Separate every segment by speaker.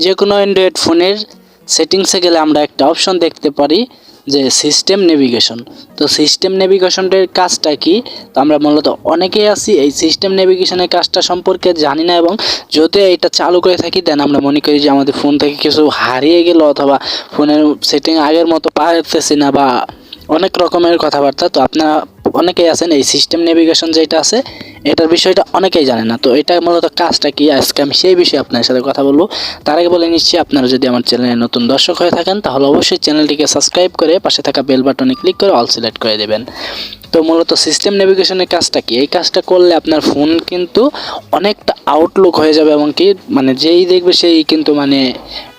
Speaker 1: যে কোনো অ্যান্ড্রয়েড ফোনের সেটিংসে গেলে আমরা একটা অপশন দেখতে পারি যে সিস্টেম নেভিগেশন। তো সিস্টেম নেভিগেশনের কাজটা কি? তো আমরা মূলত অনেকেই আছি এই সিস্টেম নেভিগেশনের কাজটা সম্পর্কে জানি না, এবং যদি এটা চালু করে থাকি দেন আমরা মনে করি যে আমাদের ফোন থেকে কিছু হারিয়ে গেল, অথবা ফোনের সেটিং আগের মতো পারতেছি না, বা অনেক রকমের কথাবার্তা। তো আপনারা অনেকেই আছেন এই সিস্টেম নেভিগেশন যেটা আছে এটার বিষয়টা অনেকেই জানেন না। তো এটা মূলত কাজটা কি, আজকে আমি সেই বিষয়ে আপনার সাথে কথা বলবো। তার আগে বলে নিচ্ছি, আপনারা যদি আমার চ্যানেলে নতুন দর্শক হয়ে থাকেন তাহলে অবশ্যই চ্যানেলটিকে সাবস্ক্রাইব করে পাশে থাকা বেল বাটনে ক্লিক করে অল সিলেক্ট করে দেবেন। তো মূলত সিস্টেম নেভিগেশনের কাজটা কি? এই কাজটা করলে আপনার ফোন কিন্তু অনেকটা আউটলুক হয়ে যাবে, এবং কি মানে যেই দেখবে সেই কিন্তু মানে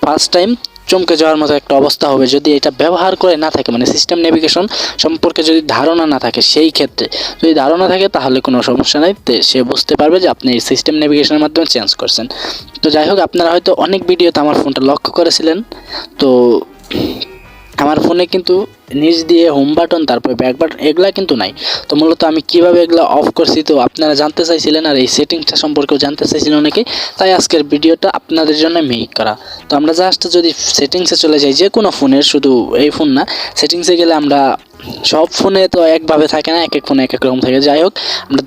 Speaker 1: ফার্স্ট টাইম চমকে যাওয়ার মতো একটা অবস্থা হবে যদি এটা ব্যবহার করে না থাকে, মানে সিস্টেম নেভিগেশন সম্পর্কে যদি ধারণা না থাকে। সেই ক্ষেত্রে যদি ধারণা থাকে তাহলে কোনো সমস্যা নাই, সে বুঝতে পারবে যে আপনি এই সিস্টেম নেভিগেশনের মাধ্যমে চেঞ্জ করছেন। তো যাই হোক, আপনারা হয়তো অনেক ভিডিওতে আমার ফোনটা লক্ষ্য করেছিলেন। তো আমার ফোনে কিন্তু নিচ দিয়ে হোম বাটন তারপরে ব্যাক বাটন এগুলা কিন্তু নাই। তো মূলত আমি কিভাবে এগুলা অফ করছি তো আপনারা জানতে চাইছিলেন, আর এই সেটিংসটা সম্পর্কেও জানতে চাইছিলেন অনেকে, তাই আজকের ভিডিওটা আপনাদের জন্য মেক করা। তো আমরা জাস্ট যদি সেটিংসে চলে যাই, যে কোনো ফোনের, শুধু এই ফোন না, সেটিংসে গেলে আমরা সব ফোনে তো একভাবে থাকে না, এক এক ফোনে এক এক রকম থাকে। যাই হোক, আমরা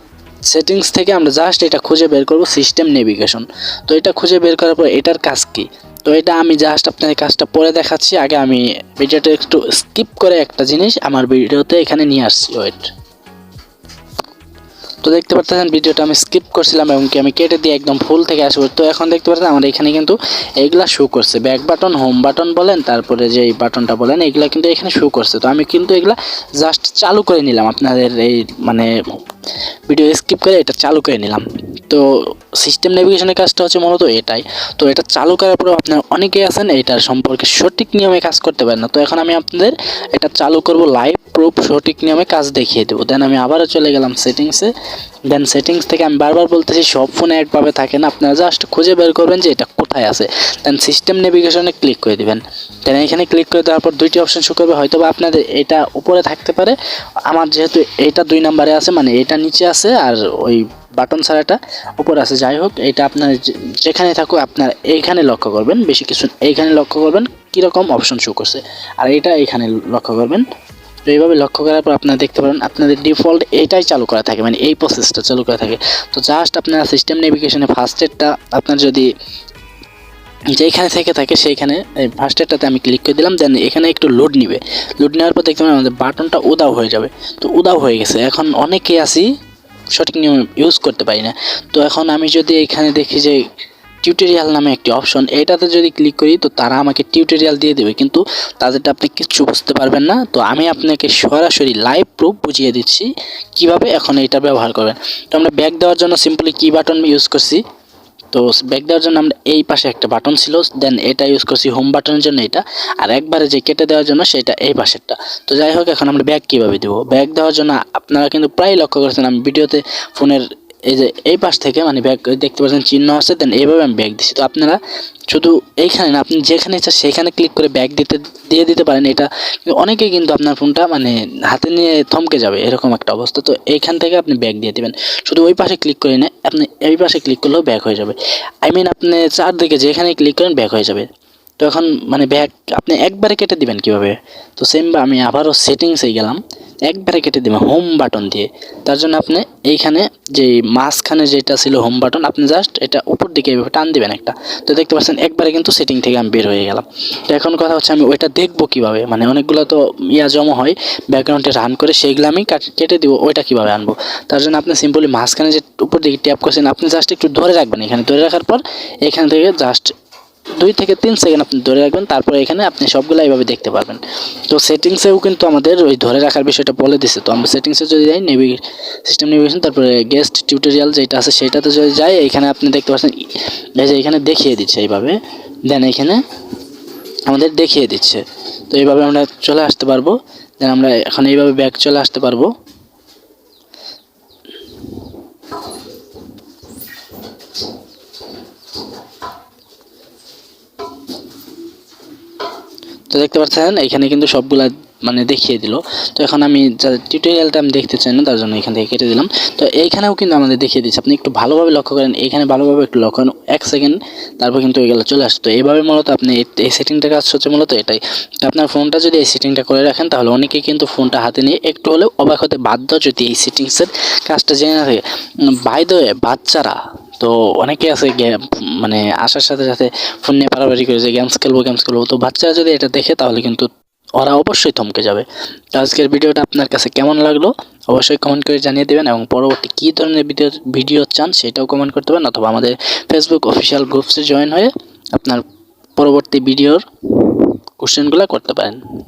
Speaker 1: সেটিংস থেকে আমরা জাস্ট এটা খুঁজে বের করব সিস্টেম নেভিগেশন। তো এটা খুঁজে বের করার পর এটার কাজ কি, তো এটা আমি জাস্ট আপনাদের কাজটা পরে দেখাচ্ছি। আগে আমি ভিডিওটা একটু স্কিপ করে একটা জিনিস আমার ভিডিওতে এখানে নিয়ে আসছি। ওয়েট, তো দেখতে পাচ্ছেন ভিডিওটা আমি স্কিপ করছিলাম এবং কি আমি কেটে দিয়ে একদম ফুল থেকে আসবো। তো এখন দেখতে পাচ্ছেন আমার এখানে কিন্তু এইগুলা শো করছে, ব্যাক বাটন, হোম বাটন বলেন, তারপরে যে এই বাটনটা বলেন, এগুলা কিন্তু এখানে শো করছে। তো আমি কিন্তু এগুলা জাস্ট চালু করে নিলাম, আপনাদের এই মানে ভিডিও স্কিপ করে এটা চালু করে নিলাম। তো সিস্টেম নেভিগেশনের কাজটা হচ্ছে মূলত এটাই। তো এটা চালু করার পরেও আপনারা অনেকেই আছেন এটার সম্পর্কে সঠিক নিয়মে কাজ করতে পারেন না। তো এখন আমি আপনাদের এটা চালু করব, লাইভ প্রুফ সঠিক নিয়মে কাজ দেখিয়ে দেবো। দেন আমি আবারও চলে গেলাম সেটিংসে। দেন সেটিংস থেকে আমি বারবার বলতেছি সব ফোনে একভাবে থাকে না, আপনারা জাস্ট খুঁজে বের করবেন যে এটা কোথায় আছে। দেন সিস্টেম নেভিগেশনে ক্লিক করে দিবেন। দেন এখানে ক্লিক করে দেওয়ার পর দুইটি অপশন শো করবে, হয়তো বা আপনাদের এটা উপরে থাকতে পারে, আমার যেহেতু এটা 2 নম্বরে আছে, মানে এটা নিচে আছে আর ওই বাটন ছাড়াটা উপরে আছে। যাই হোক, এটা আপনার যেখানে থাকুক আপনার এইখানে লক্ষ্য করবেন, বেশি কিছু এইখানে লক্ষ্য করবেন কীরকম অপশন শো করছে, আর এটা এইখানে লক্ষ্য করবেন। তো এইভাবে লক্ষ্য করার পর আপনারা দেখতে পারেন আপনাদের ডিফল্ট এটাই চালু করা থাকে, মানে এই প্রসেসটা চালু করা থাকে। তো জাস্ট আপনারা সিস্টেম নেভিগেশনে ফার্স্ট এডটা আপনার যদি যেখানে থেকে থাকে সেইখানে ফার্স্ট এডটাতে আমি ক্লিক করে দিলাম। দেন এখানে একটু লোড নিবে, লোড নেওয়ার পর দেখতে পাবেন আমাদের বাটনটা উদাও হয়ে যাবে। তো উদাও হয়ে গেছে, এখন অনেকে আসি সঠিক নিয়ম ইউজ করতে পারি না। তো এখন আমি যদি এখানে দেখি যে টিউটোরিয়াল নামে একটি অপশন, এটাতে যদি ক্লিক করি তো তারা আমাকে টিউটোরিয়াল দিয়ে দেবে, কিন্তু তাদেরটা আপনি কিচ্ছু বুঝতে পারবেন না। তো আমি আপনাকে সরাসরি লাইভ প্রুফ বুঝিয়ে দিচ্ছি কিভাবে এখন এটা ব্যবহার করবেন। তো আমরা ব্যাক দেওয়ার জন্য সিম্পলি কি বাটন ইউজ করছি, তো ব্যাক দেওয়ার জন্য আমরা এই পাশে একটা বাটন ছিল, দেন এটা ইউজ করছি হোম বাটনের জন্য এটা, আর একবারে যে কেটে দেওয়ার জন্য সেটা এই পাশেরটা। তো যাই হোক, এখন আমরা ব্যাক কীভাবে দেবো, ব্যাক দেওয়ার জন্য আপনারা কিন্তু প্রায় লক্ষ্য করেছেন আমি ভিডিওতে ফোনের এই যে এই পাশ থেকে মানে ব্যাক দেখতে পাচ্ছেন চিহ্ন আছে, দেন এইভাবে আমি ব্যাক দিচ্ছি। তো আপনারা শুধু এইখানে না, আপনি যেখানে ইচ্ছা সেখানে ক্লিক করে ব্যাক দিয়ে দিতে পারেন। এটা অনেকেই কিন্তু আপনার ফোনটা মানে হাতে নিয়ে থমকে যাবে এরকম একটা অবস্থা। তো এইখান থেকে আপনি ব্যাক দিয়ে দেবেন, শুধু ওই পাশে ক্লিক করে না, আপনি এই পাশে ক্লিক করলেও ব্যাক হয়ে যাবে। আপনি চারদিকে যেখানে ক্লিক করেন ব্যাক হয়ে যাবে। তো এখন মানে ব্যাক আপনি একবারে কেটে দিবেন কিভাবে, তো সেম আমি আবারও সেটিংসে গেলাম, একবারে কেটে দেবেন হোম বাটন দিয়ে। তার জন্য আপনি এইখানে যে মাঝখানে যেটা ছিল হোম বাটন, আপনি জাস্ট এটা উপর দিকে এইভাবে টান দিবেন একটা। তো দেখতে পাচ্ছেন একবারে কিন্তু সেটিং থেকে আমি বের হয়ে গেলাম। তো এখন কথা হচ্ছে আমি ওইটা দেখবো কিভাবে, মানে অনেকগুলো তো জমা হয় ব্যাকগ্রাউন্ডে রান করে, সেইগুলো আমি কেটে দিব, ওইটা কিভাবে আনবো। তার জন্য আপনি সিম্পলি মাঝখানে যে উপর দিকে ট্যাপ করছেন আপনি জাস্ট একটু ধরে রাখবেন, এখানে ধরে রাখার পর এখান থেকে জাস্ট 2 থেকে 3 সেকেন্ড আপনি ধরে রাখবেন, তারপরে এখানে আপনি সবগুলো এইভাবে দেখতে পারবেন। তো সেটিংসেও কিন্তু আমাদের ওই ধরে রাখার বিষয়টা বলে দিছে। তো আমরা সেটিংসে যদি যাই, সিস্টেম নেভিগেশন, তারপরে গেস্ট টিউটোরিয়াল যেটা আছে সেটাতে যদি যাই, এখানে আপনি দেখতে পাচ্ছেন এই যে এখানে দেখিয়ে দিচ্ছে এইভাবে, দেন এখানে আমাদের দেখিয়ে দিচ্ছে। তো এইভাবে আমরা চলে আসতে পারবো, দেন আমরা এখন এইভাবে ব্যাক চলে আসতে পারবো। তো দেখতে পাচ্ছেন এখানে কিন্তু সবগুলা মানে দেখিয়ে দিল। তো এখন আমি টিউটোরিয়ালটা আমি দেখতে চাই না, তার জন্য এখান থেকে কেটে দিলাম। তো এইখানেও কিন্তু আমাদের দেখিয়ে দিচ্ছে, আপনি একটু ভালোভাবে লক্ষ্য করেন, এখানে ভালোভাবে একটু লক্ষ্য করেন 1 সেকেন্ড, তারপর কিন্তু এগুলো চলে আসতো। তো এইভাবে মূলত আপনি এই সেটিংটা কাজ হচ্ছে মূলত এটাই। তো আপনার ফোনটা যদি এই সেটিংটা করে রাখেন তাহলে অনেকেই কিন্তু ফোনটা হাতে নিয়ে একটু হলেও অবাক হতে বাধ্য যদি এই সেটিংসের কাজটা জেনে না থাকে। বাই দ্য ওয়ে, বাচ্চারা তো অনেকে আছে মানে আসার সাথে সাথে ফোন নিয়ে পারাপারি করে যে গেমস খেলবো। তো বাচ্চারা যদি এটা দেখে তাহলে কিন্তু ওরা অবশ্যই থমকে যাবে। তো আজকের ভিডিওটা আপনার কাছে কেমন লাগলো অবশ্যই কমেন্ট করে জানিয়ে দেবেন, এবং পরবর্তী কী ধরনের ভিডিও চান সেটাও কমেন্ট করতে পারেন, অথবা আমাদের ফেসবুক অফিসিয়াল গ্রুপসে জয়েন হয়ে আপনার পরবর্তী ভিডিওর কোশ্চেনগুলো করতে পারেন।